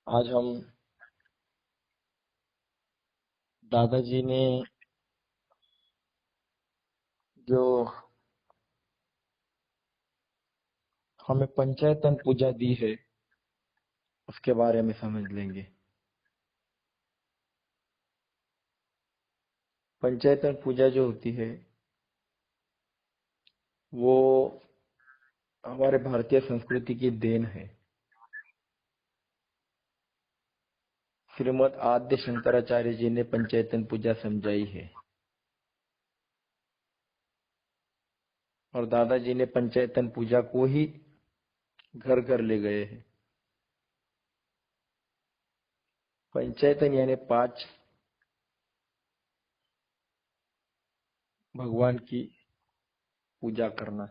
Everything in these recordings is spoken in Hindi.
आज हम दादाजी ने जो हमें पंचायतन पूजा दी है उसके बारे में समझ लेंगे। पंचायतन पूजा जो होती है वो हमारे भारतीय संस्कृति की देन है। श्रीमद् आद्य शंकराचार्य जी ने पंचायतन पूजा समझाई है और दादाजी ने पंचायतन पूजा को ही घर घर ले गए हैं। पंचायतन यानी 5 भगवान की पूजा करना।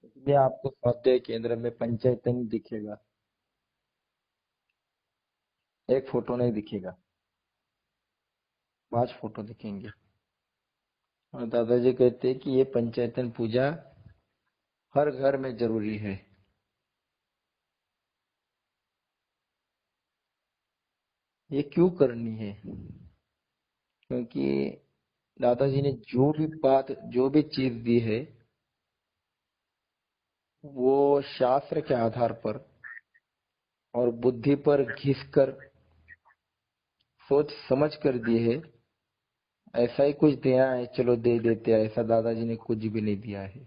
इसलिए आपको स्वाध्याय केंद्र में पंचायतन दिखेगा, एक फोटो नहीं दिखेगा, 5 फोटो दिखेंगे। और दादाजी कहते हैं कि ये पंचायतन पूजा हर घर में जरूरी है। ये क्यों करनी है? क्योंकि दादाजी ने जो भी चीज दी है वो शास्त्र के आधार पर और बुद्धि पर घिसकर सोच समझ कर दी है। ऐसा ही कुछ देना है चलो दे देते हैं, ऐसा दादाजी ने कुछ भी नहीं दिया है।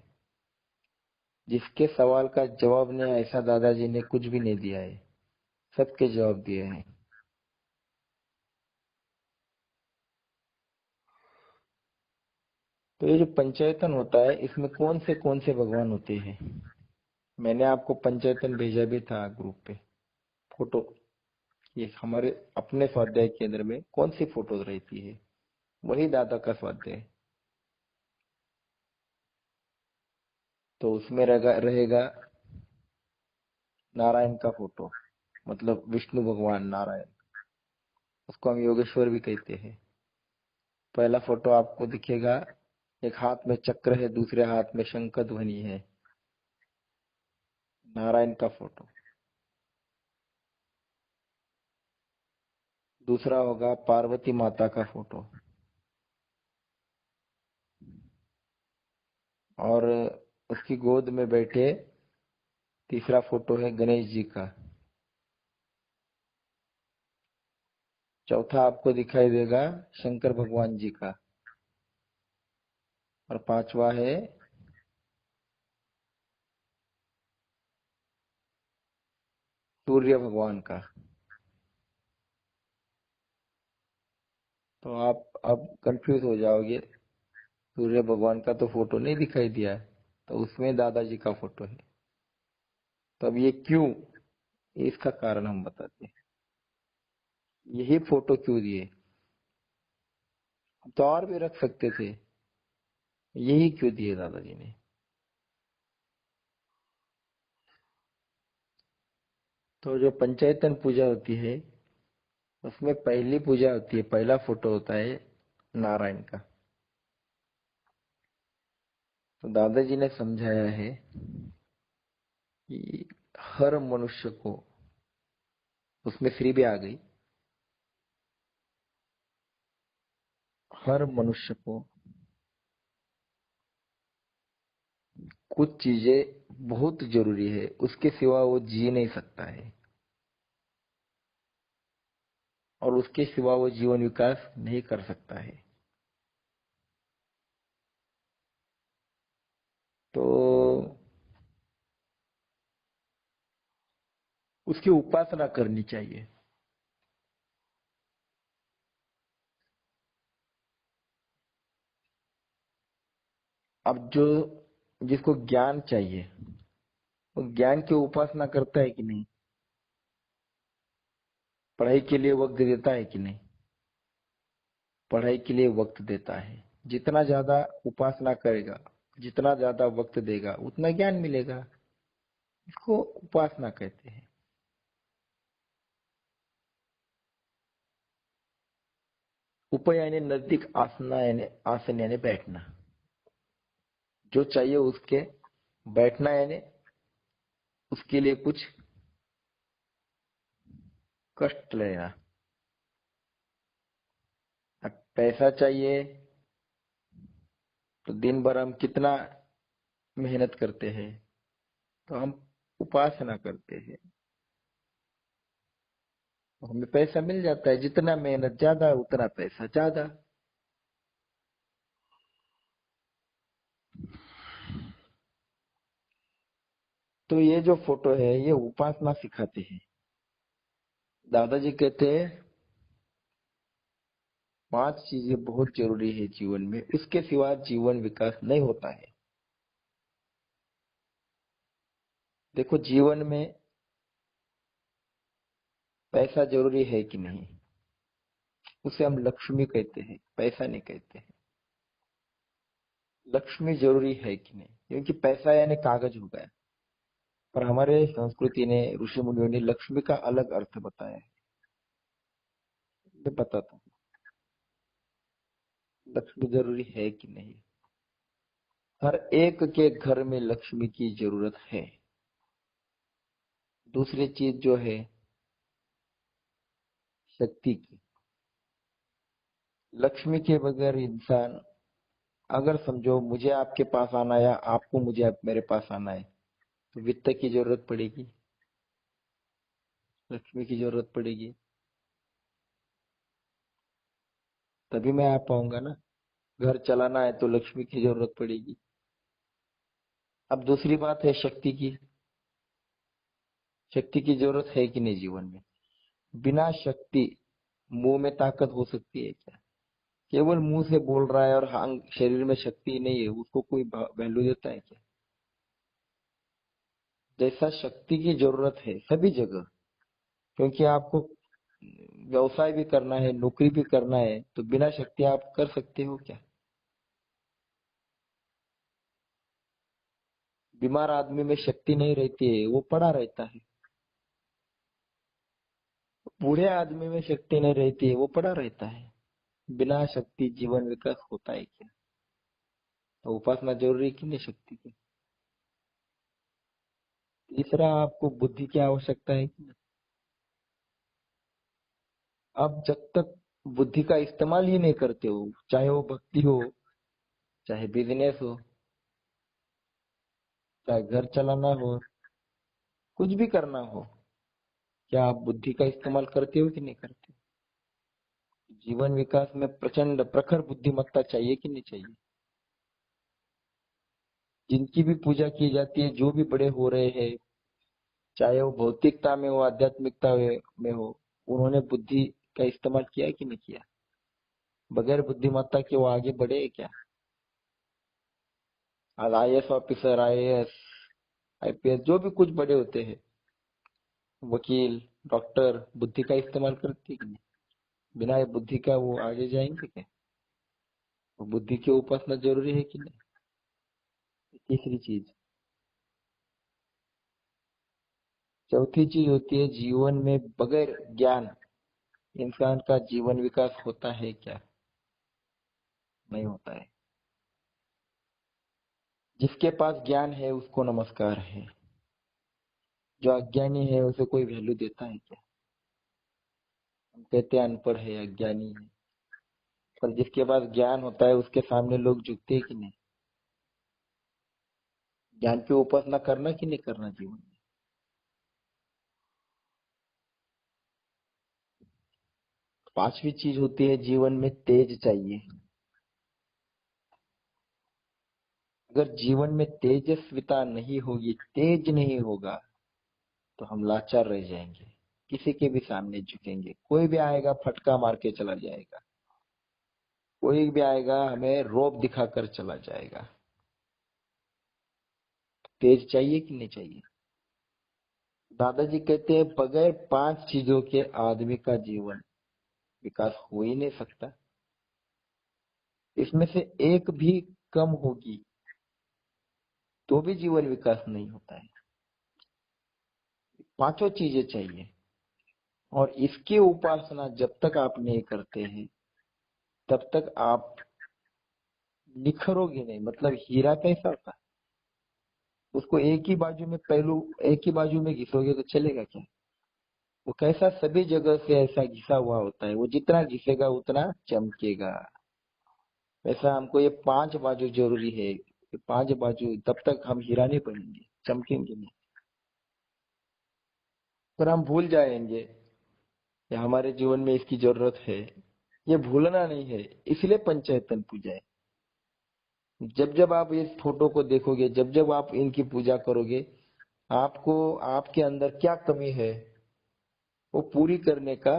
जिसके सवाल का जवाब नहीं, ऐसा दादाजी ने कुछ भी नहीं दिया है, सबके जवाब दिए हैं। तो ये जो पंचायतन होता है इसमें कौन से भगवान होते हैं? मैंने आपको पंचायतन भेजा भी था ग्रुप पे फोटो। ये हमारे अपने स्वाध्याय केंद्र में कौन सी फोटो रहती है? वही दादा का स्वाध्याय। तो उसमें रहेगा नारायण का फोटो, मतलब विष्णु भगवान नारायण। उसको हम योगेश्वर भी कहते हैं। पहला फोटो आपको दिखेगा, एक हाथ में चक्र है, दूसरे हाथ में शंख ध्वनि है, नारायण का फोटो। दूसरा होगा पार्वती माता का फोटो। और उसकी गोद में बैठे तीसरा फोटो है गणेश जी का। चौथा आपको दिखाई देगा शंकर भगवान जी का। और पांचवा है सूर्य भगवान का। तो आप अब कंफ्यूज हो जाओगे, सूर्य भगवान का तो फोटो नहीं दिखाई दिया है, तो उसमें दादाजी का फोटो है। तो अब ये क्यों, इसका कारण हम बताते हैं। यही फोटो क्यों दिए? तो और भी रख सकते थे, यही क्यों दिए दादाजी ने? तो जो पंचायतन पूजा होती है उसमें पहली पूजा होती है, पहला फोटो होता है नारायण का। तो दादाजी ने समझाया है कि हर मनुष्य को, उसमें फ्री भी आ गई, हर मनुष्य को कुछ चीजें बहुत जरूरी है, उसके सिवा वो जी नहीं सकता है और उसके सिवा वो जीवन विकास नहीं कर सकता है। तो उसकी उपासना करनी चाहिए। अब जो जिसको ज्ञान चाहिए वो ज्ञान की उपासना करता है कि नहीं? पढ़ाई के लिए वक्त देता है कि नहीं? पढ़ाई के लिए वक्त देता है। जितना ज्यादा उपासना करेगा, जितना ज्यादा वक्त देगा उतना ज्ञान मिलेगा। इसको उपासना कहते हैं। उप यानी नजदीक, आसना यानी आसन यानी बैठना। जो चाहिए उसके बैठना यानी उसके लिए कुछ कष्ट लेना। अब पैसा चाहिए तो दिन भर हम कितना मेहनत करते हैं, तो हम उपासना करते हैं, तो हमें पैसा मिल जाता है। जितना मेहनत ज्यादा उतना पैसा ज्यादा। तो ये जो फोटो है ये उपासना सिखाते हैं। दादाजी कहते हैं 5 चीजें बहुत जरूरी है जीवन में, उसके सिवा जीवन विकास नहीं होता है। देखो जीवन में पैसा जरूरी है कि नहीं, उसे हम लक्ष्मी कहते हैं, पैसा नहीं कहते हैं। लक्ष्मी जरूरी है कि नहीं, क्योंकि पैसा यानी कागज हो गया। पर हमारे संस्कृति ने, ऋषि मुनियों ने लक्ष्मी का अलग अर्थ बताया है। मैं बताता हूँ लक्ष्मी जरूरी है कि नहीं। हर एक के घर में लक्ष्मी की जरूरत है। दूसरी चीज जो है शक्ति की। लक्ष्मी के बगैर इंसान, अगर समझो मुझे आपके पास आना है या आपको मुझे मेरे पास आना है, तो वित्त की जरूरत पड़ेगी, लक्ष्मी की जरूरत पड़ेगी, तभी मैं आ पाऊंगा ना। घर चलाना है तो लक्ष्मी की जरूरत पड़ेगी। अब दूसरी बात है शक्ति की। शक्ति की जरूरत है कि नहीं जीवन में। बिना शक्ति, मुंह में ताकत हो सकती है क्या? केवल मुंह से बोल रहा है और शरीर में शक्ति नहीं है, उसको कोई वैल्यू देता है क्या? जैसा शक्ति की जरूरत है सभी जगह, क्योंकि आपको व्यवसाय भी करना है, नौकरी भी करना है, तो बिना शक्ति आप कर सकते हो क्या? बीमार आदमी में शक्ति नहीं रहती है, वो पड़ा रहता है। बूढ़े आदमी में शक्ति नहीं रहती है, वो पड़ा रहता है। बिना शक्ति जीवन विकास होता है क्या? तो उपासना जरूरी कि नहीं शक्ति की। तीसरा, आपको बुद्धि की आवश्यकता है कि नहीं? आप जब तक बुद्धि का इस्तेमाल ही नहीं करते हो, चाहे वो भक्ति हो, चाहे बिजनेस हो, चाहे घर चलाना हो, कुछ भी करना हो, क्या आप बुद्धि का इस्तेमाल करते हो कि नहीं करते? जीवन विकास में प्रचंड प्रखर बुद्धिमत्ता चाहिए कि नहीं चाहिए? जिनकी भी पूजा की जाती है, जो भी बड़े हो रहे हैं, चाहे वो भौतिकता में हो, आध्यात्मिकता में हो, उन्होंने बुद्धि का इस्तेमाल किया है कि नहीं किया? बगैर बुद्धिमत्ता के वो आगे बढ़े हैं क्या? आज आईएएस ऑफिसर, आईएएस, आईपीएस, जो भी कुछ बड़े होते हैं, वकील, डॉक्टर, बुद्धि का इस्तेमाल करते हैं कि नहीं? बिना ये बुद्धि का वो आगे जाएंगे क्या? वो बुद्धि की उपासना जरूरी है कि नहीं? तीसरी चीज। चौथी चीज होती है जीवन में बगैर ज्ञान इंसान का जीवन विकास होता है क्या? नहीं होता है। जिसके पास ज्ञान है उसको नमस्कार है, जो अज्ञानी है उसे कोई वैल्यू देता है क्या? हम कहते हैं अनपढ़ है, अज्ञानी है, पर जिसके पास ज्ञान होता है उसके सामने लोग झुकते हैं कि नहीं? ज्ञान की उपासना करना कि नहीं करना जीवन में। पांचवी चीज होती है जीवन में तेज चाहिए। अगर जीवन में तेजस्विता नहीं होगी, तेज नहीं होगा, तो हम लाचार रह जाएंगे, किसी के भी सामने झुकेंगे। कोई भी आएगा फटका मार के चला जाएगा, कोई भी आएगा हमें रोब दिखाकर चला जाएगा। तेज चाहिए कि नहीं चाहिए? दादाजी कहते हैं बगैर 5 चीजों के आदमी का जीवन विकास हो ही नहीं सकता। इसमें से एक भी कम होगी तो भी जीवन विकास नहीं होता है। पांचों चीजें चाहिए, और इसकी उपासना जब तक आप नहीं करते हैं तब तक आप निखरोगे नहीं। मतलब हीरा कैसा होता है, उसको एक ही बाजू में पहलू, एक ही बाजू में घिसोगे तो चलेगा क्या? वो कैसा सभी जगह से ऐसा घिसा हुआ होता है, वो जितना घिसेगा उतना चमकेगा। वैसा हमको ये 5 बाजू जरूरी है, ये 5 बाजू तब तक हम हीरा नहीं बनेंगे, चमकेंगे नहीं। पर हम भूल जाएंगे कि हमारे जीवन में इसकी जरूरत है, ये भूलना नहीं है। इसलिए पंचेतन पूजा है। जब जब आप इस फोटो को देखोगे, जब जब आप इनकी पूजा करोगे, आपको आपके अंदर क्या कमी है वो पूरी करने का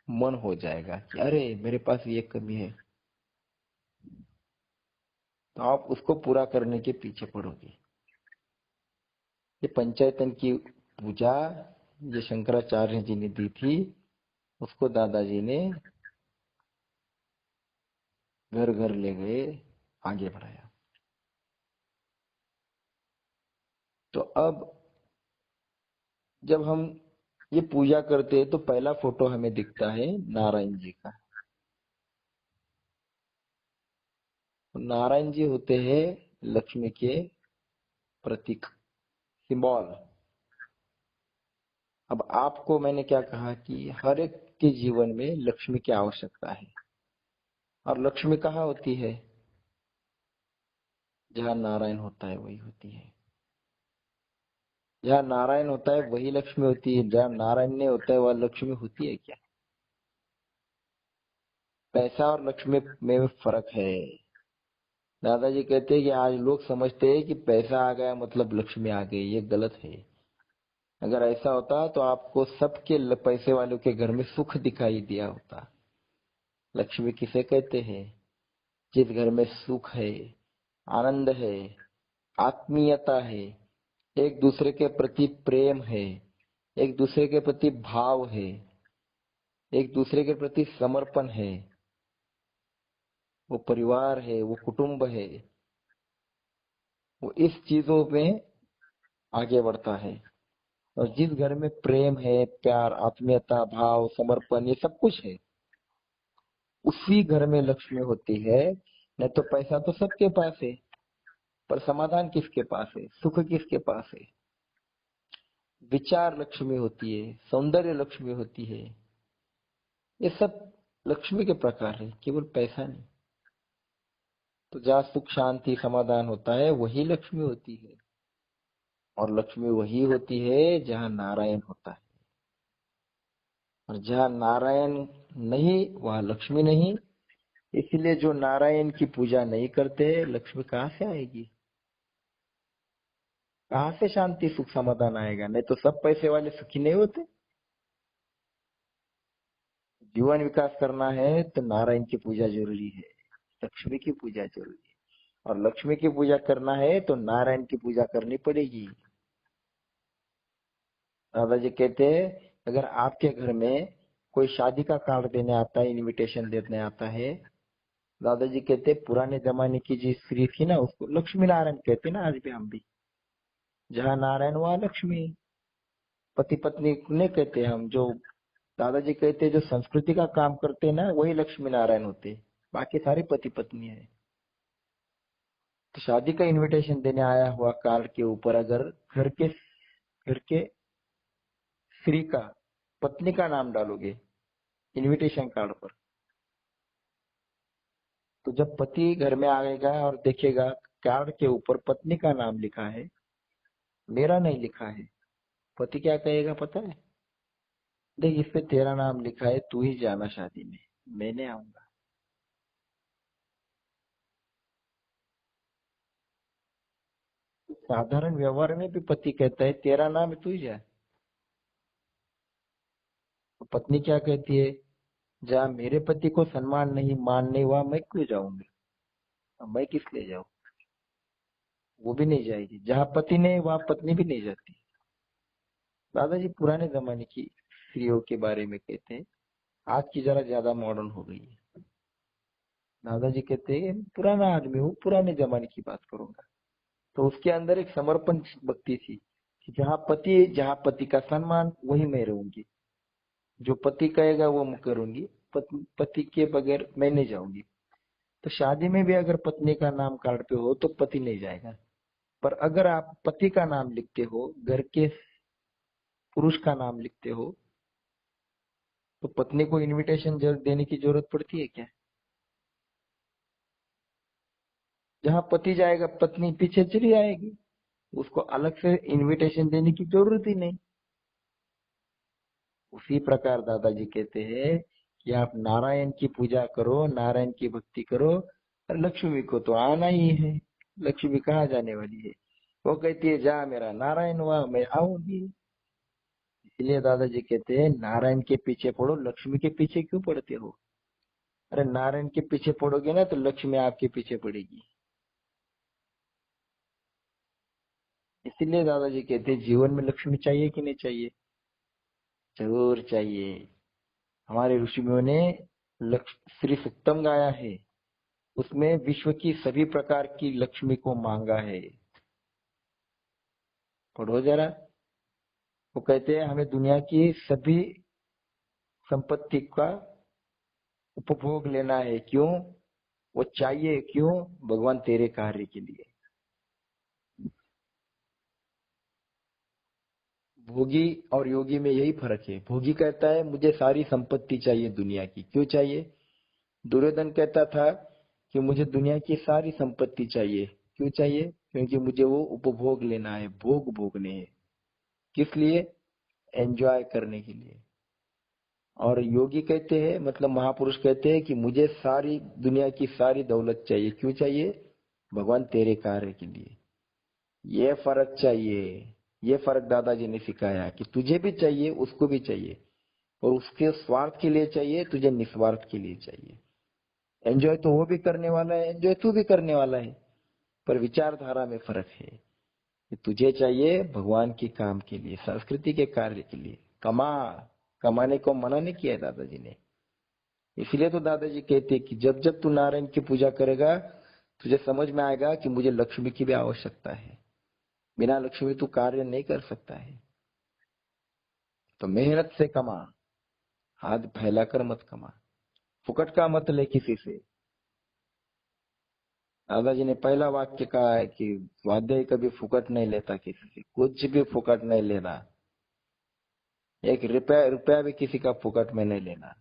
मन हो जाएगा कि अरे मेरे पास ये कमी है, तो आप उसको पूरा करने के पीछे पड़ोगे। ये पंचायतन की पूजा ये शंकराचार्य जी ने दी थी, उसको दादाजी ने घर घर ले गए, आगे बढ़ाया। तो अब जब हम ये पूजा करते हैं तो पहला फोटो हमें दिखता है नारायण जी का। नारायण जी होते हैं लक्ष्मी के प्रतीक, सिंबल। अब आपको मैंने क्या कहा कि हर एक के जीवन में लक्ष्मी की आवश्यकता है, और लक्ष्मी कहाँ होती है? जहाँ नारायण होता है वही होती है। जहाँ नारायण होता है वही लक्ष्मी होती है, जहाँ नारायण नहीं होता है वह लक्ष्मी होती है क्या? पैसा और लक्ष्मी में फर्क है। दादाजी कहते हैं कि आज लोग समझते हैं कि पैसा आ गया मतलब लक्ष्मी आ गई, ये गलत है। अगर ऐसा होता तो आपको सबके पैसे वालों के घर में सुख दिखाई दिया होता। लक्ष्मी किसे कहते हैं? जिस घर में सुख है, आनंद है, आत्मीयता है, एक दूसरे के प्रति प्रेम है, एक दूसरे के प्रति भाव है, एक दूसरे के प्रति समर्पण है, वो परिवार है, वो कुटुंब है, वो इस चीजों में आगे बढ़ता है। और जिस घर में प्रेम है, प्यार, आत्मीयता, भाव, समर्पण, ये सब कुछ है, उसी घर में लक्ष्मी होती है। नहीं तो पैसा तो सबके पास है, पर समाधान किसके पास है, सुख किसके पास है? विचार लक्ष्मी होती है, सौंदर्य लक्ष्मी होती है, ये सब लक्ष्मी के प्रकार है, केवल पैसा नहीं। तो जहाँ सुख शांति समाधान होता है वही लक्ष्मी होती है। और लक्ष्मी वही होती है जहाँ नारायण होता है। और जहाँ नारायण नहीं वहाँ लक्ष्मी नहीं। इसलिए जो नारायण की पूजा नहीं करते, लक्ष्मी कहाँ से आएगी? कहाँ से शांति सुख समाधान आएगा? नहीं तो सब पैसे वाले सुखी नहीं होते। जीवन विकास करना है तो नारायण की पूजा जरूरी है, लक्ष्मी की पूजा जरूरी है। और लक्ष्मी की पूजा करना है तो नारायण की पूजा करनी पड़ेगी। दादाजी कहते हैं अगर आपके घर में कोई शादी का कार्ड देने आता है, इनविटेशन देने आता है, दादाजी कहते पुराने जमाने की जो स्त्री थी ना उसको लक्ष्मी नारायण कहते ना, आज भी हम भी। जहाँ नारायण वहाँ लक्ष्मी। पति पत्नी नहीं कहते हम, जो दादाजी कहते जो संस्कृति का काम करते हैं ना वही लक्ष्मी नारायण होते, बाकी सारे पति पत्नी है। तो शादी का इनविटेशन देने आया हुआ कार्ड के ऊपर अगर घर के स्त्री का, पत्नी का नाम डालोगे इनविटेशन कार्ड पर, तो जब पति घर में आएगा और देखेगा कार्ड के ऊपर पत्नी का नाम लिखा है, मेरा नहीं लिखा है, पति क्या कहेगा पता है? देख इस पे तेरा नाम लिखा है, तू ही जाना शादी में, मैंने आऊंगा। साधारण व्यवहार में भी पति कहता है तेरा नाम है, तू ही जा। तो पत्नी क्या कहती है? जहाँ मेरे पति को सम्मान नहीं, मान नहीं, वहां मैं क्यों जाऊंगी? अब मैं किस लिए जाऊं? वो भी नहीं जाएगी। जहाँ पति नहीं वहां पत्नी भी नहीं जाती। दादाजी पुराने जमाने की स्त्रियों के बारे में कहते हैं, आज की जरा ज्यादा मॉडर्न हो गई है। दादाजी कहते हैं पुराना आदमी हूँ, पुराने जमाने की बात करूंगा। तो उसके अंदर एक समर्पण भक्ति थी कि जहाँ पति का सम्मान वही मैं रहूंगी, जो पति कहेगा वो मैं करूंगी, पति के बगैर मैं नहीं जाऊंगी। तो शादी में भी अगर पत्नी का नाम कार्ड पे हो तो पति नहीं जाएगा। पर अगर आप पति का नाम लिखते हो, घर के पुरुष का नाम लिखते हो, तो पत्नी को इनविटेशन देने की जरूरत पड़ती है क्या? जहाँ पति जाएगा पत्नी पीछे चली आएगी, उसको अलग से इनविटेशन देने की जरूरत ही नहीं। उसी प्रकार दादाजी कहते हैं कि आप नारायण की पूजा करो, नारायण की भक्ति करो, और लक्ष्मी को तो आना ही है। लक्ष्मी कहाँ जाने वाली है? वो कहती है जा मेरा नारायण हुआ मैं आऊंगी। इसलिए दादाजी कहते हैं नारायण के पीछे पड़ो, लक्ष्मी के पीछे क्यों पड़ते हो? अरे नारायण के पीछे पड़ोगे ना तो लक्ष्मी आपके पीछे पड़ेगी। इसीलिए दादाजी कहते हैं जीवन में लक्ष्मी चाहिए कि नहीं चाहिए? जरूर चाहिए। हमारे ऋषियों ने श्री सुक्तम गाया है, उसमें विश्व की सभी प्रकार की लक्ष्मी को मांगा है। पढ़ो जरा। वो कहते हैं हमें दुनिया की सभी संपत्ति का उपभोग लेना है। क्यों? वो चाहिए क्यों? भगवान तेरे कार्य के लिए। भोगी और योगी में यही फर्क है। भोगी कहता है मुझे सारी संपत्ति चाहिए दुनिया की। क्यों चाहिए? दुर्योधन कहता था कि मुझे दुनिया की सारी संपत्ति चाहिए। क्यों चाहिए? क्योंकि मुझे वो उपभोग लेना है, भोग भोगने हैं। किस लिए? एंजॉय करने के लिए। और योगी कहते हैं, मतलब महापुरुष कहते हैं कि मुझे सारी दुनिया की सारी दौलत चाहिए। क्यों चाहिए? भगवान तेरे कार्य के लिए। ये फर्क चाहिए। ये फर्क दादाजी ने सिखाया कि तुझे भी चाहिए, उसको भी चाहिए, और उसके स्वार्थ के लिए चाहिए, तुझे निस्वार्थ के लिए चाहिए। एंजॉय तो वो भी करने वाला है, एंजॉय तू भी करने वाला है, पर विचारधारा में फर्क है कि तुझे चाहिए भगवान के काम के लिए, संस्कृति के कार्य के लिए। कमाने को मना नहीं किया है दादाजी ने। इसलिए तो दादाजी कहते हैं कि जब जब तू नारायण की पूजा करेगा तुझे समझ में आएगा कि मुझे लक्ष्मी की भी आवश्यकता है। बिना लक्ष्मी तू कार्य नहीं कर सकता है। तो मेहनत से कमा, हाथ फैलाकर मत कमा, फुकट का मत ले किसी से। दादाजी ने पहला वाक्य कहा है कि स्वाध्याय कभी फुकट नहीं लेता, किसी से कुछ भी फुकट नहीं लेना। एक रुपया रुपया भी किसी का फुकट में नहीं लेना।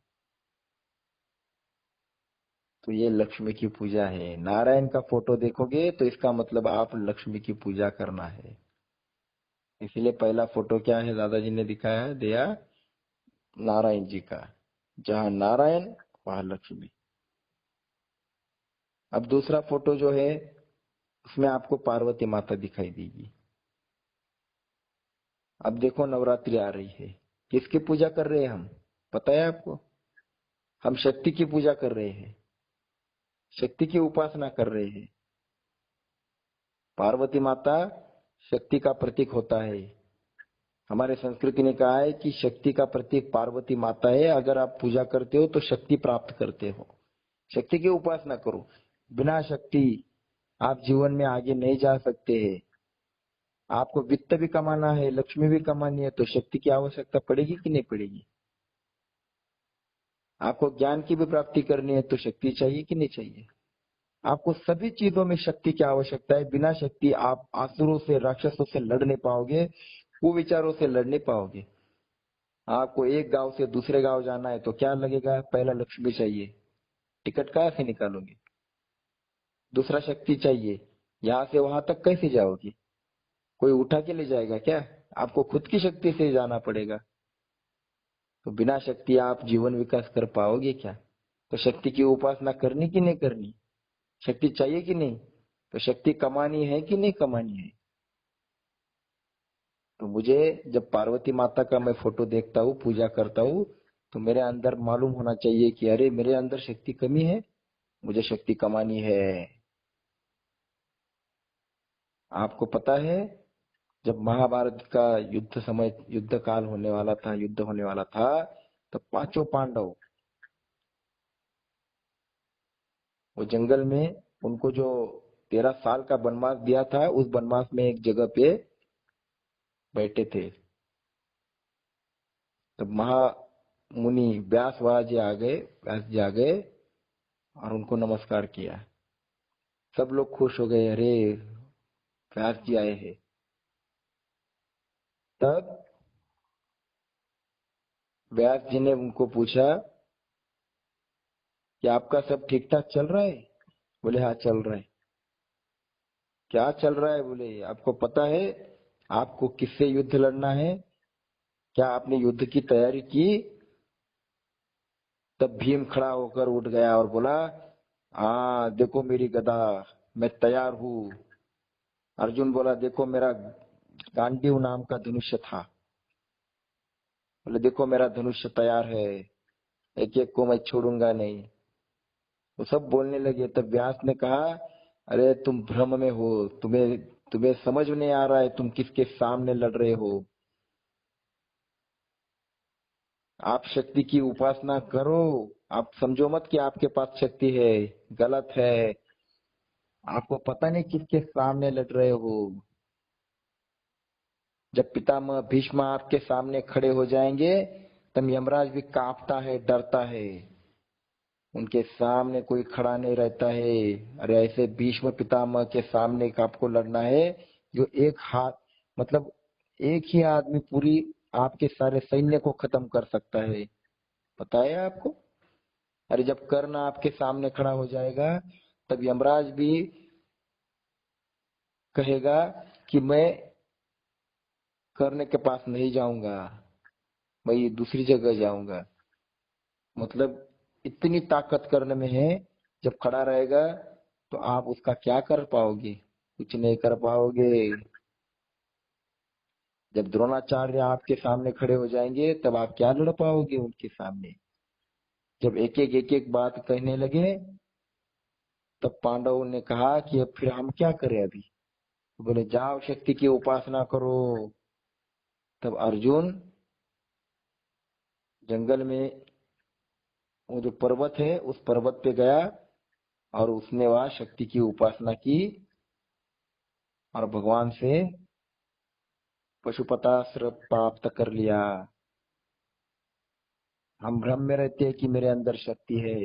तो ये लक्ष्मी की पूजा है। नारायण का फोटो देखोगे तो इसका मतलब आप लक्ष्मी की पूजा करना है। इसीलिए पहला फोटो क्या है दादाजी ने दिखाया है, दिया नारायण जी का। जहां नारायण वहां लक्ष्मी। अब दूसरा फोटो जो है उसमें आपको पार्वती माता दिखाई देगी। अब देखो नवरात्रि आ रही है, किसकी पूजा कर रहे हैं हम? पता है आपको? हम शक्ति की पूजा कर रहे हैं, शक्ति की उपासना कर रहे हैं। पार्वती माता शक्ति का प्रतीक होता है। हमारे संस्कृति ने कहा है कि शक्ति का प्रतीक पार्वती माता है। अगर आप पूजा करते हो तो शक्ति प्राप्त करते हो। शक्ति की उपासना करो। बिना शक्ति आप जीवन में आगे नहीं जा सकते हैं। आपको वित्त भी कमाना है, लक्ष्मी भी कमानी है, तो शक्ति की आवश्यकता पड़ेगी कि नहीं पड़ेगी? आपको ज्ञान की भी प्राप्ति करनी है तो शक्ति चाहिए कि नहीं चाहिए? आपको सभी चीजों में शक्ति की आवश्यकता है। बिना शक्ति आप आसुरों से, राक्षसों से लड़ नहीं पाओगे, कुविचारों से लड़ नहीं पाओगे। आपको एक गांव से दूसरे गांव जाना है तो क्या लगेगा? पहला लक्ष्मी चाहिए, टिकट कहाँ से निकालोगे? दूसरा शक्ति चाहिए, यहाँ से वहां तक कैसे जाओगे? कोई उठा के ले जाएगा क्या? आपको खुद की शक्ति से जाना पड़ेगा। तो बिना शक्ति आप जीवन विकास कर पाओगे क्या? तो शक्ति की उपासना करनी कि नहीं करनी? शक्ति चाहिए कि नहीं? तो शक्ति कमानी है कि नहीं कमानी है? तो मुझे जब पार्वती माता का मैं फोटो देखता हूँ, पूजा करता हूँ, तो मेरे अंदर मालूम होना चाहिए कि अरे मेरे अंदर शक्ति कमी है, मुझे शक्ति कमानी है। आपको पता है जब महाभारत का युद्ध काल होने वाला था, युद्ध होने वाला था, तो पांचों पांडव वो जंगल में, उनको जो 13 साल का वनवास दिया था, उस वनवास में एक जगह पे बैठे थे। तब महामुनि व्यास जी आ गए और उनको नमस्कार किया। सब लोग खुश हो गए, अरे व्यास जी आए हैं। तब व्यास जी ने उनको पूछा कि आपका सब ठीक ठाक चल रहा है? बोले हाँ चल रहा है। क्या चल रहा है? बोले आपको पता है आपको किससे युद्ध लड़ना है? क्या आपने युद्ध की तैयारी की? तब भीम खड़ा होकर उठ गया और बोला, हाँ देखो मेरी गदा, मैं तैयार हूँ। अर्जुन बोला, देखो मेरा गांडीव नाम का धनुष्य था। बोले देखो मेरा धनुष्य तैयार है, एक एक को मैं छोड़ूंगा नहीं। वो सब बोलने लगे। तब व्यास ने कहा, अरे तुम भ्रम में हो, तुम्हें तुम्हें समझ में नहीं आ रहा है तुम किसके सामने लड़ रहे हो। आप शक्ति की उपासना करो, आप समझो मत कि आपके पास शक्ति है, गलत है। आपको पता नहीं किसके सामने लड़ रहे हो। जब पितामह भीष्म आपके सामने खड़े हो जाएंगे तब यमराज भी कांपता है, डरता है। उनके सामने कोई खड़ा नहीं रहता है। अरे ऐसे भीष्म पितामह के सामने आपको लड़ना है जो एक हाथ, मतलब एक ही आदमी पूरी आपके सारे सैन्य को खत्म कर सकता है। पता है आपको? अरे जब कर्ण आपके सामने खड़ा हो जाएगा तब यमराज भी कहेगा कि मैं कर्ण के पास नहीं जाऊंगा, मैं दूसरी जगह जाऊंगा। मतलब इतनी ताकत कर्ण में है, जब खड़ा रहेगा तो आप उसका क्या कर पाओगे? कुछ नहीं कर पाओगे। जब द्रोणाचार्य आपके सामने खड़े हो जाएंगे तब आप क्या लड़ पाओगे उनके सामने? जब एक एक बात कहने लगे तब पांडवों ने कहा कि अब फिर हम क्या करें अभी? तो बोले जाओ शक्ति की उपासना करो। तब अर्जुन जंगल में वो जो पर्वत है उस पर्वत पे गया और उसने वहां शक्ति की उपासना की और भगवान से पशुपतास्त्र प्राप्त कर लिया। हम भ्रम में रहते हैं कि मेरे अंदर शक्ति है,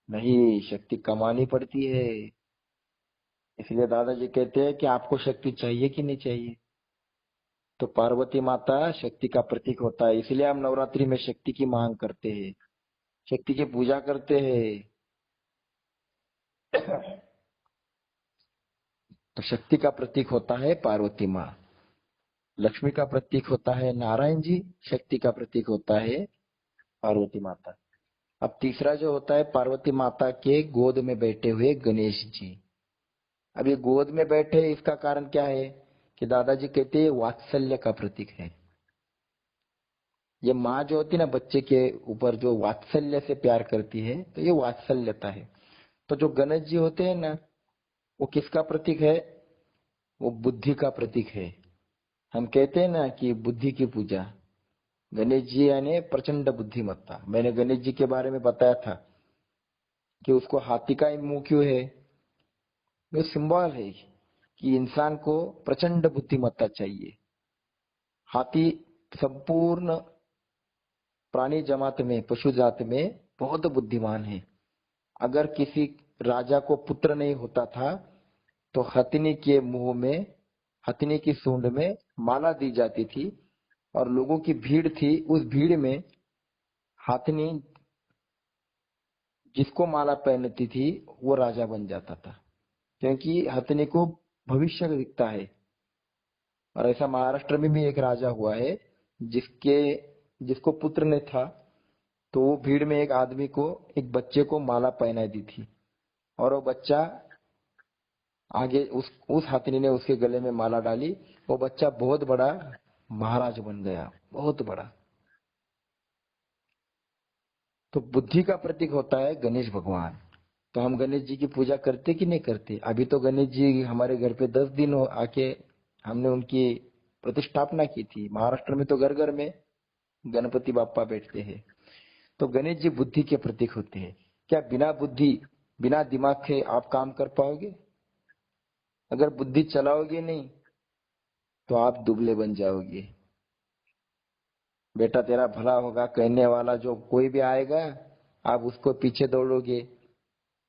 नहीं, शक्ति कमानी पड़ती है। इसलिए दादाजी कहते हैं कि आपको शक्ति चाहिए कि नहीं चाहिए? तो पार्वती माता शक्ति का प्रतीक होता है, इसलिए हम नवरात्रि में शक्ति की मांग करते हैं, शक्ति की पूजा करते हैं। तो शक्ति का प्रतीक होता है पार्वती माँ, लक्ष्मी का प्रतीक होता है नारायण जी, शक्ति का प्रतीक होता है पार्वती माता। अब तीसरा जो होता है पार्वती माता के गोद में बैठे हुए गणेश जी। अब ये गोद में बैठे, इसका कारण क्या है कि दादाजी कहते हैं वात्सल्य का प्रतीक है। ये माँ जो होती है ना बच्चे के ऊपर जो वात्सल्य से प्यार करती है, तो ये वात्सल्यता है। तो जो गणेश जी होते हैं ना, वो किसका प्रतीक है? वो बुद्धि का प्रतीक है। हम कहते हैं ना कि बुद्धि की पूजा। गणेश जी यानी प्रचंड बुद्धिमत्ता। मैंने गणेश जी के बारे में बताया था कि उसको हाथी का ही मुंह क्यों है। वो सिंबल है कि इंसान को प्रचंड बुद्धिमत्ता चाहिए। हाथी संपूर्ण प्राणी जमात में, पशु जात में बहुत बुद्धिमान है। अगर किसी राजा को पुत्र नहीं होता था तो हथिनी के मुंह में, हथिनी की सूंड में माला दी जाती थी और लोगों की भीड़ थी, उस भीड़ में हथिनी जिसको माला पहनती थी वो राजा बन जाता था, क्योंकि हथिनी को भविष्य दिखता है। और ऐसा महाराष्ट्र में भी एक राजा हुआ है जिसके जिसको पुत्र नहीं था, तो वो भीड़ में एक आदमी को, एक बच्चे को माला पहना दी थी और वो बच्चा आगे उस हथिनी ने उसके गले में माला डाली। वो बच्चा बहुत बड़ा महाराज बन गया, बहुत बड़ा। तो बुद्धि का प्रतीक होता है गणेश भगवान। तो हम गणेश जी की पूजा करते कि नहीं करते? अभी तो गणेश जी हमारे घर पे 10 दिन हो आके हमने उनकी प्रतिष्ठापना की थी। महाराष्ट्र में तो घर घर में गणपति बाप्पा बैठते हैं। तो गणेश जी बुद्धि के प्रतीक होते हैं। क्या बिना बुद्धि, बिना दिमाग के आप काम कर पाओगे? अगर बुद्धि चलाओगे नहीं तो आप दुबले बन जाओगे। बेटा तेरा भला होगा कहने वाला जो कोई भी आएगा, आप उसको पीछे दौड़ोगे,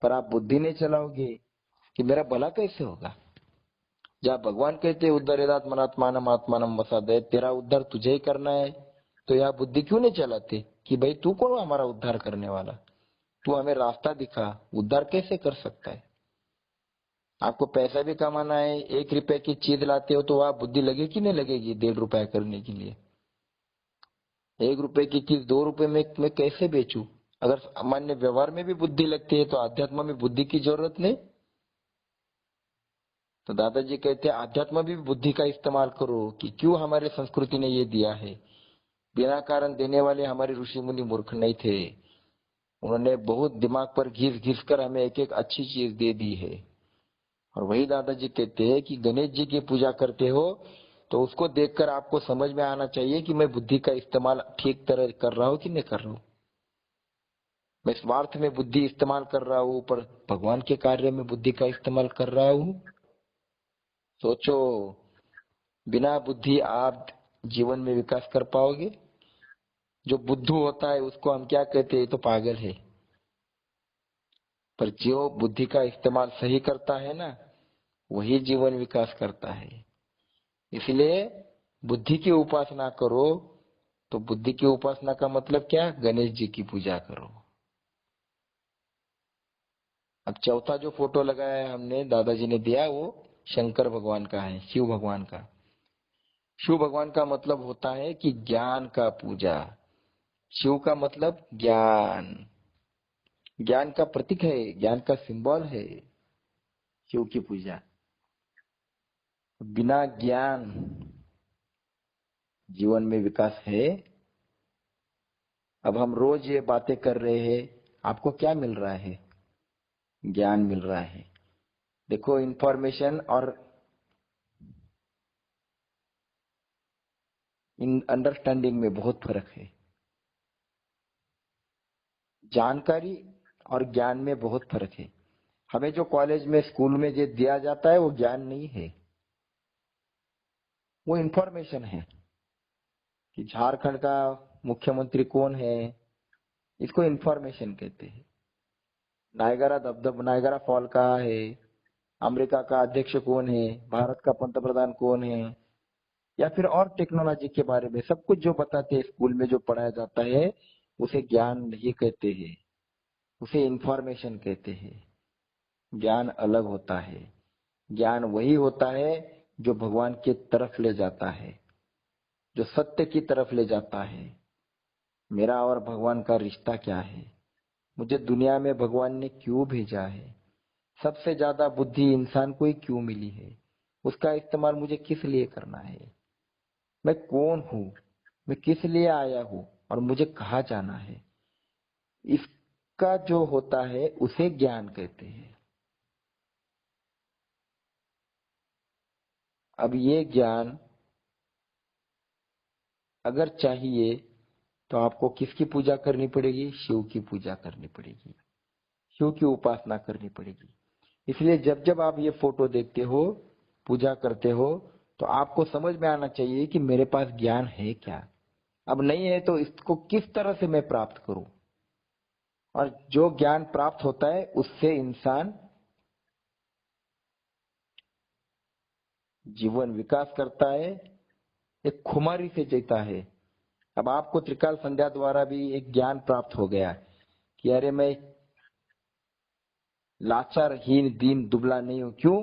पर आप बुद्धि नहीं चलाओगे कि मेरा भला कैसे होगा। जब भगवान कहते उद्धरेदात मनात्मानम आत्मानम वसादय, तेरा उद्धार तुझे ही करना है तो यहाँ बुद्धि क्यों नहीं चलाते कि भाई तू कौन है हमारा उद्धार करने वाला, तू हमें रास्ता दिखा, उद्धार कैसे कर सकता है। आपको पैसा भी कमाना है, 1 रुपए की चीज लाते हो तो वहां बुद्धि लगेगी कि नहीं लगेगी 1.5 रुपया करने के लिए। 1 रुपए की चीज 2 रुपए में मैं कैसे बेचूं। अगर सामान्य व्यवहार में भी बुद्धि लगती है तो अध्यात्म में बुद्धि की जरूरत नहीं। तो दादाजी कहते हैं आध्यात्म में भी बुद्धि का इस्तेमाल करो कि क्यों हमारे संस्कृति ने ये दिया है। बिना कारण देने वाले हमारे ऋषि मुनि मूर्ख नहीं थे, उन्होंने बहुत दिमाग पर घिस घिस कर हमें एक एक अच्छी चीज दे दी है। और वही दादाजी कहते हैं कि गणेश जी की पूजा करते हो तो उसको देखकर आपको समझ में आना चाहिए कि मैं बुद्धि का इस्तेमाल ठीक तरह कर रहा हूं कि नहीं कर रहा हूं। मैं स्वार्थ में बुद्धि इस्तेमाल कर रहा हूं पर भगवान के कार्य में बुद्धि का इस्तेमाल कर रहा हूं। सोचो, बिना बुद्धि आप जीवन में विकास कर पाओगे। जो बुद्धू होता है उसको हम क्या कहते हैं, तो पागल है। पर जो बुद्धि का इस्तेमाल सही करता है ना, वही जीवन विकास करता है। इसलिए बुद्धि की उपासना करो। तो बुद्धि की उपासना का मतलब क्या, गणेश जी की पूजा करो। अब चौथा जो फोटो लगाया है हमने, दादाजी ने दिया, वो शंकर भगवान का है, शिव भगवान का। शिव भगवान का मतलब होता है कि ज्ञान का पूजा। शिव का मतलब ज्ञान, ज्ञान का प्रतीक है, ज्ञान का सिंबल है शिव की पूजा। बिना ज्ञान जीवन में विकास है। अब हम रोज ये बातें कर रहे हैं, आपको क्या मिल रहा है, ज्ञान मिल रहा है। देखो, इंफॉर्मेशन और इन अंडरस्टैंडिंग में बहुत फर्क है। जानकारी और ज्ञान में बहुत फर्क है। हमें जो कॉलेज में स्कूल में जो दिया जाता है वो ज्ञान नहीं है, वो इंफॉर्मेशन है कि झारखंड का मुख्यमंत्री कौन है, इसको इंफॉर्मेशन कहते हैं। नायगरा फॉल कहाँ है, अमेरिका का अध्यक्ष कौन है, भारत का पंतप्रधान कौन है, या फिर और टेक्नोलॉजी के बारे में सब कुछ जो बताते हैं स्कूल में जो पढ़ाया जाता है, उसे ज्ञान नहीं कहते हैं, उसे इंफॉर्मेशन कहते हैं। ज्ञान अलग होता है। ज्ञान वही होता है जो भगवान की तरफ ले जाता है, जो सत्य की तरफ ले जाता है। मेरा और भगवान का रिश्ता क्या है, मुझे दुनिया में भगवान ने क्यों भेजा है, सबसे ज्यादा बुद्धि इंसान को ही क्यों मिली है, उसका इस्तेमाल मुझे किस लिए करना है, मैं कौन हूं, मैं किस लिए आया हूं और मुझे कहाँ जाना है। इसका जो होता है उसे ज्ञान कहते हैं। अब ये ज्ञान अगर चाहिए तो आपको किसकी पूजा करनी पड़ेगी, शिव की पूजा करनी पड़ेगी, शिव की उपासना करनी पड़ेगी। इसलिए जब जब आप ये फोटो देखते हो, पूजा करते हो, तो आपको समझ में आना चाहिए कि मेरे पास ज्ञान है क्या। अब नहीं है तो इसको किस तरह से मैं प्राप्त करूं। और जो ज्ञान प्राप्त होता है उससे इंसान जीवन विकास करता है, एक खुमारी से जीता है। अब आपको त्रिकाल संध्या द्वारा भी एक ज्ञान प्राप्त हो गया कि अरे मैं लाचार हीन दीन दुबला नहीं हूं। क्यों?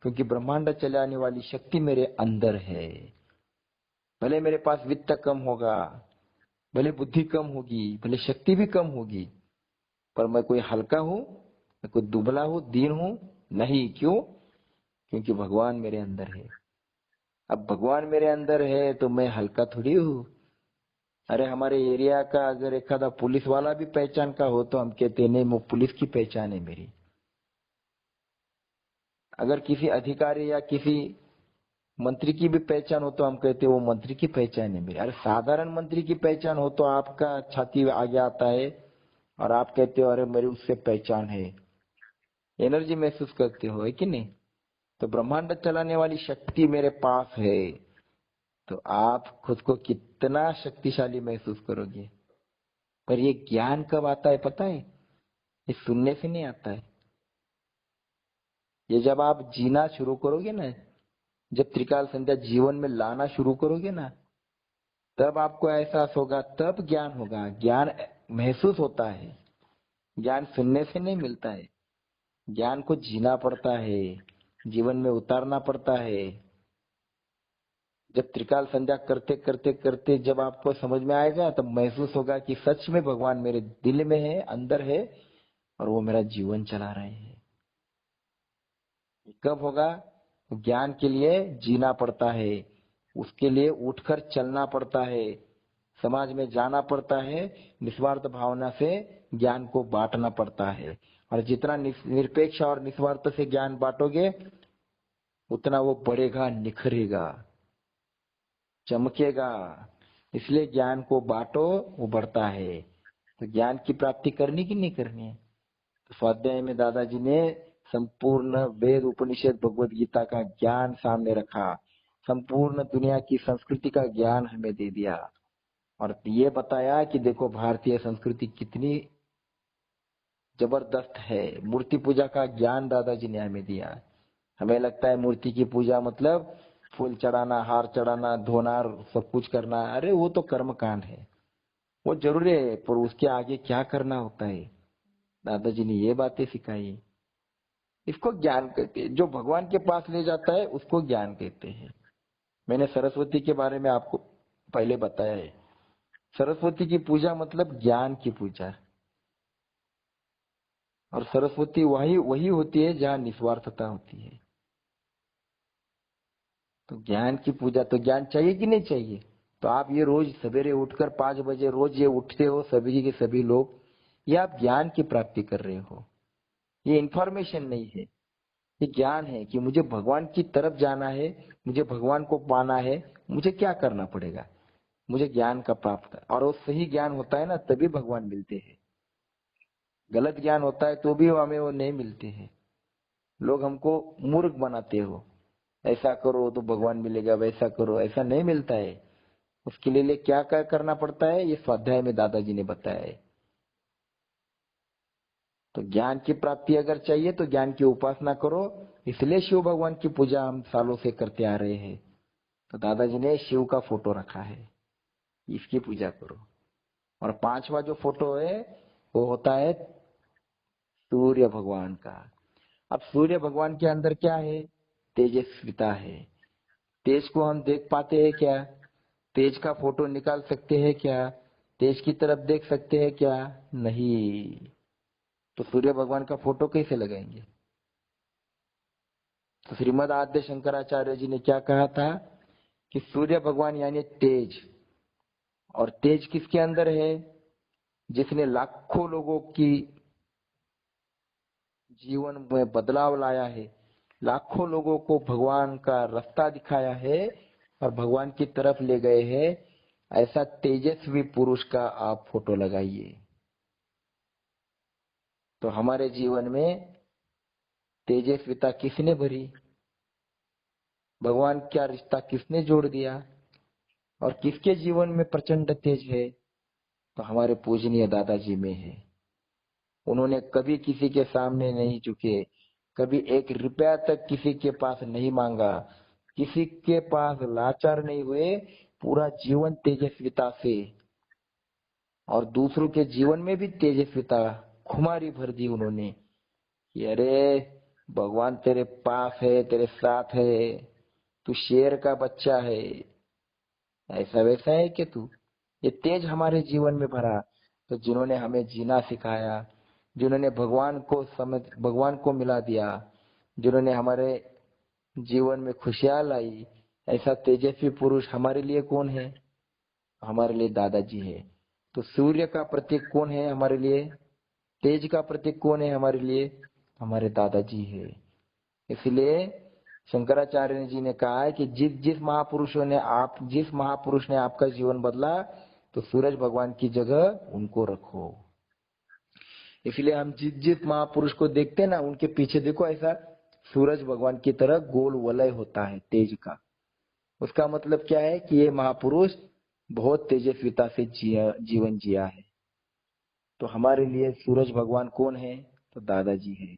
क्योंकि ब्रह्मांड चलाने वाली शक्ति मेरे अंदर है। भले मेरे पास वित्त कम होगा, भले बुद्धि कम होगी, भले शक्ति भी कम होगी, पर मैं कोई हल्का हूं, मैं कोई दुबला हूं, दीन हूं नहीं। क्यों? क्योंकि भगवान मेरे अंदर है। अब भगवान मेरे अंदर है तो मैं हल्का थोड़ी हूं। अरे हमारे एरिया का अगर एक आधा पुलिस वाला भी पहचान का हो तो हम कहते नहीं, वो पुलिस की पहचान है मेरी। अगर किसी अधिकारी या किसी मंत्री की भी पहचान हो तो हम कहते हैं वो मंत्री की पहचान है मेरी। अरे साधारण मंत्री की पहचान हो तो आपका छाती आगे आता है और आप कहते हो अरे मेरी उससे पहचान है, एनर्जी महसूस करते हो, है कि नहीं। तो ब्रह्मांड चलाने वाली शक्ति मेरे पास है, तो आप खुद को कितना शक्तिशाली महसूस करोगे। पर ये ज्ञान कब आता है पता है, ये सुनने से नहीं आता है। ये जब आप जीना शुरू करोगे ना, जब त्रिकाल संध्या जीवन में लाना शुरू करोगे ना, तब आपको एहसास होगा, तब ज्ञान होगा। ज्ञान महसूस होता है, ज्ञान सुनने से नहीं मिलता है। ज्ञान को जीना पड़ता है, जीवन में उतारना पड़ता है। जब त्रिकाल संध्या करते करते करते जब आपको समझ में आएगा, तब महसूस होगा कि सच में भगवान मेरे दिल में है, अंदर है, और वो मेरा जीवन चला रहे हैं। कब होगा? ज्ञान के लिए जीना पड़ता है, उसके लिए उठकर चलना पड़ता है, समाज में जाना पड़ता है, निस्वार्थ भावना से ज्ञान को बांटना पड़ता है। और जितना निरपेक्ष और निस्वार्थ से ज्ञान बांटोगे, उतना वो बढ़ेगा, निखरेगा, चमकेगा। इसलिए ज्ञान को बांटो, वो बढ़ता है। तो ज्ञान की प्राप्ति करनी कि नहीं करनी है? तो स्वाध्याय में दादाजी ने संपूर्ण वेद, उपनिषद, भगवत गीता का ज्ञान सामने रखा, संपूर्ण दुनिया की संस्कृति का ज्ञान हमें दे दिया, और ये बताया कि देखो भारतीय संस्कृति कितनी जबरदस्त है। मूर्ति पूजा का ज्ञान दादाजी ने हमें दिया। हमें लगता है मूर्ति की पूजा मतलब फूल चढ़ाना, हार चढ़ाना, धोना, सब कुछ करना। अरे वो तो कर्म कांड है, वो जरूरी है, पर उसके आगे क्या करना होता है, दादाजी ने ये बातें सिखाई। इसको ज्ञान कहते हैं। जो भगवान के पास ले जाता है उसको ज्ञान कहते हैं। मैंने सरस्वती के बारे में आपको पहले बताया है। सरस्वती की पूजा मतलब ज्ञान की पूजा, और सरस्वती वही वही होती है जहाँ निस्वार्थता होती है। तो ज्ञान की पूजा, तो ज्ञान चाहिए कि नहीं चाहिए? तो आप ये रोज सवेरे उठकर 5 बजे रोज ये उठते हो, सभी के सभी लोग, ये आप ज्ञान की प्राप्ति कर रहे हो। ये इंफॉर्मेशन नहीं है, ये ज्ञान है कि मुझे भगवान की तरफ जाना है, मुझे भगवान को पाना है, मुझे क्या करना पड़ेगा, मुझे ज्ञान का प्राप्त है। और वो सही ज्ञान होता है ना, तभी भगवान मिलते हैं। गलत ज्ञान होता है तो भी हमें वो नहीं मिलते हैं। लोग हमको मूर्ख बनाते हो, ऐसा करो तो भगवान मिलेगा, वैसा करो, ऐसा नहीं मिलता है। उसके लिए क्या क्या करना पड़ता है, ये स्वाध्याय में दादाजी ने बताया है। तो ज्ञान की प्राप्ति अगर चाहिए तो ज्ञान की उपासना करो। इसलिए शिव भगवान की पूजा हम सालों से करते आ रहे हैं। तो दादाजी ने शिव का फोटो रखा है, इसकी पूजा करो। और 5वां जो फोटो है वो होता है सूर्य भगवान का। अब सूर्य भगवान के अंदर क्या है? तेजस्विता है। तेज को हम देख पाते हैं क्या? तेज का फोटो निकाल सकते हैं क्या? तेज की तरफ देख सकते हैं क्या? नहीं। तो सूर्य भगवान का फोटो कैसे लगाएंगे? तो श्रीमद आद्य शंकराचार्य जी ने क्या कहा था कि सूर्य भगवान यानी तेज। और तेज किसके अंदर है? जिसने लाखों लोगों की जीवन में बदलाव लाया है, लाखों लोगों को भगवान का रास्ता दिखाया है और भगवान की तरफ ले गए हैं, ऐसा तेजस्वी पुरुष का आप फोटो लगाइए। तो हमारे जीवन में तेजस्विता किसने भरी? भगवान क्या रिश्ता किसने जोड़ दिया? और किसके जीवन में प्रचंड तेज है? तो हमारे पूजनीय दादाजी में है। उन्होंने कभी किसी के सामने नहीं झुके, कभी 1 रुपया तक किसी के पास नहीं मांगा, किसी के पास लाचार नहीं हुए, पूरा जीवन तेजस्विता से, और दूसरों के जीवन में भी तेजस्विता खुमारी भर दी उन्होंने कि अरे भगवान तेरे पास है, तेरे साथ है, तू शेर का बच्चा है, ऐसा वैसा है कि तू। ये तेज हमारे जीवन में भरा। तो जिन्होंने हमें जीना सिखाया, जिन्होंने भगवान को समझ, भगवान को मिला दिया, जिन्होंने हमारे जीवन में खुशियां लाई, ऐसा तेजस्वी पुरुष हमारे लिए कौन है? हमारे लिए दादाजी है। तो सूर्य का प्रतीक कौन है हमारे लिए? तेज का प्रतीक कौन है हमारे लिए? हमारे दादाजी है। इसलिए शंकराचार्य जी ने कहा है कि जिस महापुरुष ने आपका जीवन बदला, तो सूरज भगवान की जगह उनको रखो। इसलिए हम जिस महापुरुष को देखते हैं ना, उनके पीछे देखो ऐसा सूरज भगवान की तरह गोल वलय होता है तेज का। उसका मतलब क्या है कि ये महापुरुष बहुत तेजस्विता से जीवन जिया है। तो हमारे लिए सूरज भगवान कौन है? तो दादाजी है,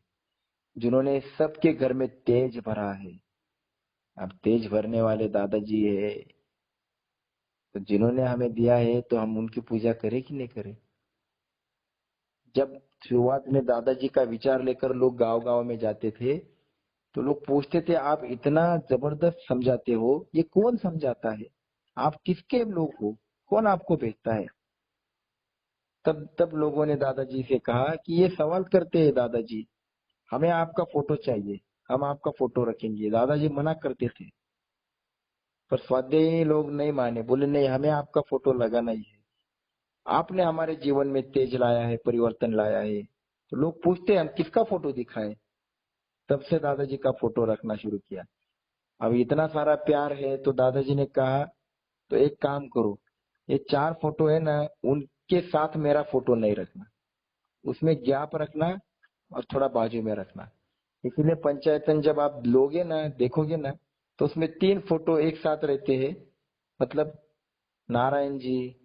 जिन्होंने सबके घर में तेज भरा है। अब तेज भरने वाले दादाजी है। तो जिन्होंने हमें दिया है तो हम उनकी पूजा करें कि नहीं करें। जब शुरुआत में दादाजी का विचार लेकर लोग गांव गांव में जाते थे तो लोग पूछते थे, आप इतना जबरदस्त समझाते हो, ये कौन समझाता है, आप किसके लोग हो, कौन आपको भेजता है। तब तब लोगों ने दादाजी से कहा कि ये सवाल करते हैं दादाजी, हमें आपका फोटो चाहिए, हम आपका फोटो रखेंगे। दादाजी मना करते थे पर स्वाध्यायी लोग नहीं माने, बोले नहीं, हमें आपका फोटो लगाना ही है, आपने हमारे जीवन में तेज लाया है, परिवर्तन लाया है। तो लोग पूछते हैं हम किसका फोटो दिखाएं। तब से दादाजी का फोटो रखना शुरू किया। अब इतना सारा प्यार है तो दादाजी ने कहा, तो एक काम करो, ये 4 फोटो है ना, उनके साथ मेरा फोटो नहीं रखना, उसमें गैप रखना और थोड़ा बाजू में रखना। इसीलिए पंचायतन जब आप लोगे ना, देखोगे ना, तो उसमें 3 फोटो एक साथ रहते हैं। मतलब नारायण जी,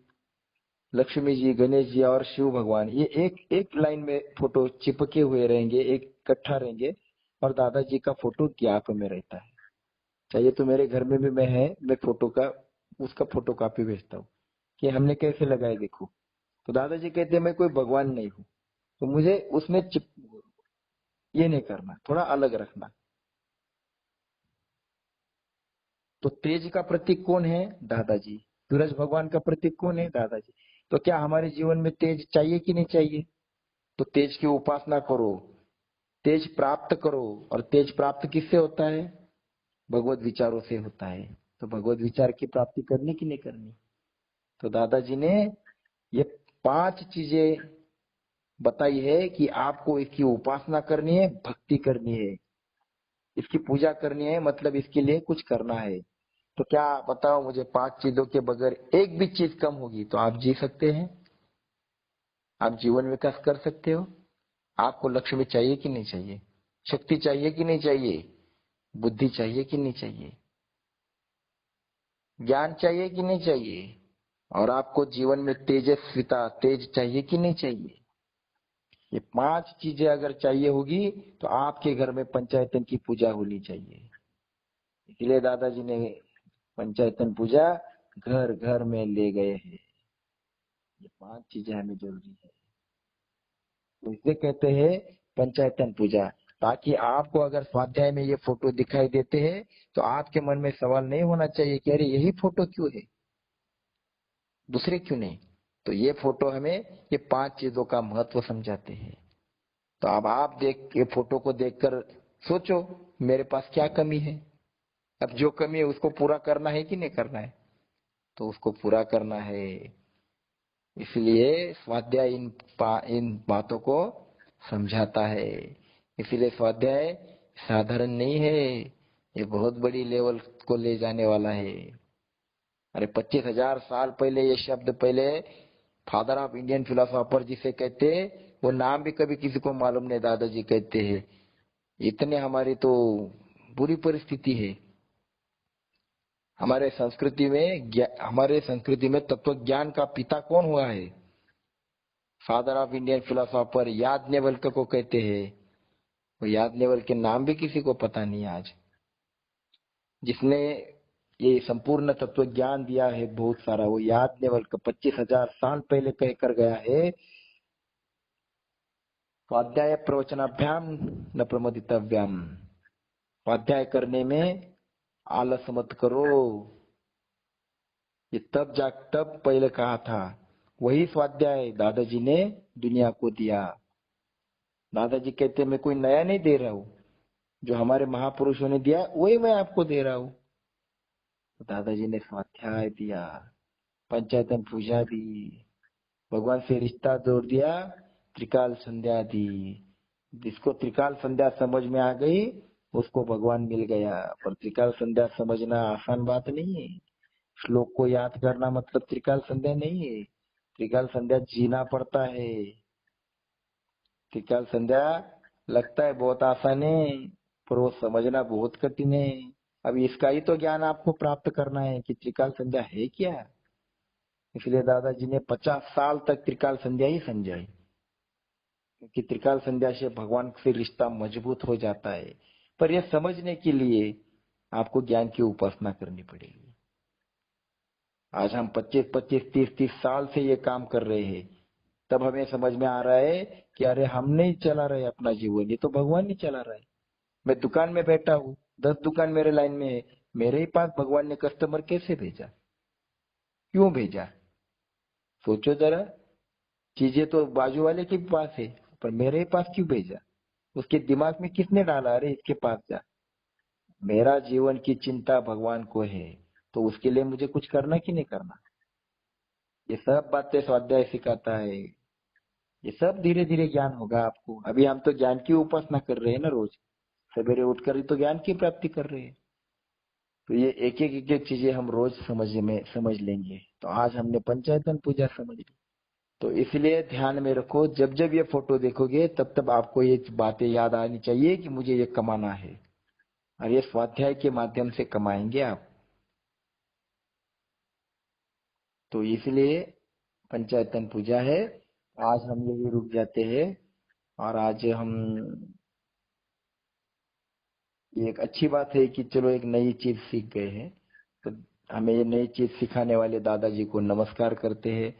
लक्ष्मी जी, गणेश जी और शिव भगवान, ये एक एक लाइन में फोटो चिपके हुए रहेंगे, एक इकट्ठा रहेंगे। और दादाजी का फोटो गैप में रहता है। चाहिए तो मेरे घर में भी मैं फोटो का, उसका फोटो कॉपी भेजता हूँ कि हमने कैसे लगाए देखो। तो दादाजी कहते हैं मैं कोई भगवान नहीं हूँ, तो मुझे उसमें ये नहीं करना, थोड़ा अलग रखना। तो तेज का प्रतीक कौन है? दादाजी। सूरज भगवान का प्रतीक कौन है? दादाजी। तो क्या हमारे जीवन में तेज चाहिए कि नहीं चाहिए? तो तेज की उपासना करो, तेज प्राप्त करो। और तेज प्राप्त किससे होता है? भगवत विचारों से होता है। तो भगवत विचार की प्राप्ति करनी कि नहीं करनी? तो दादाजी ने ये 5 चीजें बताई है कि आपको इसकी उपासना करनी है, भक्ति करनी है, इसकी पूजा करनी है, मतलब इसके लिए कुछ करना है। तो क्या बताओ मुझे, 5 चीजों के बगैर एक भी चीज कम होगी तो आप जी सकते हैं? आप जीवन विकास कर सकते हो? आपको लक्ष्य चाहिए कि नहीं चाहिए? शक्ति चाहिए कि नहीं चाहिए? बुद्धि चाहिए कि नहीं चाहिए? ज्ञान चाहिए कि नहीं चाहिए? और आपको जीवन में तेजस्विता, तेज चाहिए कि नहीं चाहिए? ये 5 चीजें अगर चाहिए होगी तो आपके घर में पंचायतन की पूजा होनी चाहिए। इसलिए दादाजी ने पंचायतन पूजा घर घर में ले गए हैं। ये 5 चीजें हमें जरूरी है, तो इसे कहते हैं पंचायतन पूजा। ताकि आपको अगर स्वाध्याय में ये फोटो दिखाई देते हैं तो आपके मन में सवाल नहीं होना चाहिए कि अरे यही फोटो क्यों है, दूसरे क्यों नहीं। तो ये फोटो हमें ये 5 चीजों का महत्व समझाते हैं। तो अब आप देख के फोटो को देखकर सोचो मेरे पास क्या कमी है। अब जो कमी है उसको पूरा करना है कि नहीं करना है? तो उसको पूरा करना है। इसलिए स्वाध्याय इन बातों को समझाता है। इसलिए स्वाध्याय साधारण नहीं है, ये बहुत बड़ी लेवल को ले जाने वाला है। अरे 25,000 साल पहले ये शब्द, पहले फादर ऑफ इंडियन फिलोसोफर जिसे कहते, वो नाम भी कभी किसी को मालूम नहीं, दादाजी कहते हैं। इतने हमारी तो बुरी परिस्थिति है। हमारे संस्कृति में तत्व ज्ञान का पिता कौन हुआ है? Father of Indian philosopher Yajnavalkya को कहते हैं। वो याज्ञवल्क्य के नाम भी किसी को पता नहीं आज, जिसने ये संपूर्ण तत्व ज्ञान दिया है बहुत सारा, वो याज्ञवल्क्य 25,000 साल पहले कहकर गया है, स्वाध्याय प्रवचनाभ्याम न प्रमोदितव्यम। स्वाध्याय करने में आलस मत करो। ये तब पहले कहा था, वही स्वाध्याय दादाजी ने दुनिया को दिया। दादाजी कहते मैं कोई नया नहीं दे रहा हूं, जो हमारे महापुरुषों ने दिया वही मैं आपको दे रहा हूं। तो दादाजी ने स्वाध्याय दिया, पंचायतन पूजा दी, भगवान से रिश्ता जोड़ दिया, त्रिकाल संध्या दी। जिसको त्रिकाल संध्या समझ में आ गई उसको भगवान मिल गया। पर त्रिकाल संध्या समझना आसान बात नहीं है। श्लोक को याद करना मतलब त्रिकाल संध्या नहीं है। त्रिकाल संध्या जीना पड़ता है। त्रिकाल संध्या लगता है बहुत आसान है, पर वो समझना बहुत कठिन है। अब इसका ही तो ज्ञान आपको प्राप्त करना है कि त्रिकाल संध्या है क्या। इसलिए दादाजी ने 50 साल तक त्रिकाल संध्या ही समझाई, क्योंकि त्रिकाल संध्या से भगवान से रिश्ता मजबूत हो जाता है। पर यह समझने के लिए आपको ज्ञान की उपासना करनी पड़ेगी। आज हम 25-25, 30-30 साल से ये काम कर रहे हैं, तब हमें समझ में आ रहा है कि अरे हम नहीं चला रहे अपना जीवन, ये तो भगवान ही चला रहा है। मैं दुकान में बैठा हूँ, 10 दुकान मेरे लाइन में है, मेरे ही पास भगवान ने कस्टमर कैसे भेजा, क्यों भेजा? सोचो जरा। चीजें तो बाजू वाले के पास है, पर मेरे ही पास क्यों भेजा? उसके दिमाग में किसने डाला अरे इसके पास जा? मेरा जीवन की चिंता भगवान को है, तो उसके लिए मुझे कुछ करना कि नहीं करना? ये सब बातें स्वाध्याय सिखाता है। ये सब धीरे धीरे ज्ञान होगा आपको। अभी हम तो ज्ञान की उपासना कर रहे हैं ना, रोज सवेरे उठकर ही तो ज्ञान की प्राप्ति कर रहे हैं। तो ये एक एक चीजें हम रोज समझ लेंगे। तो आज हमने पंचायतन पूजा समझ ली। तो इसलिए ध्यान में रखो, जब जब ये फोटो देखोगे तब तब आपको ये बातें याद आनी चाहिए कि मुझे ये कमाना है, और ये स्वाध्याय के माध्यम से कमाएंगे आप। तो इसलिए पंचायतन पूजा है। आज हम यही रुक जाते हैं। और आज हम, ये एक अच्छी बात है कि चलो एक नई चीज सीख गए हैं। तो हमें ये नई चीज सिखाने वाले दादाजी को नमस्कार करते हैं,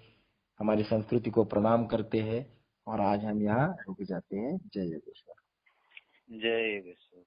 हमारी संस्कृति को प्रणाम करते हैं, और आज हम यहाँ रुक जाते हैं। जय योगेश्वर। जय विश्व।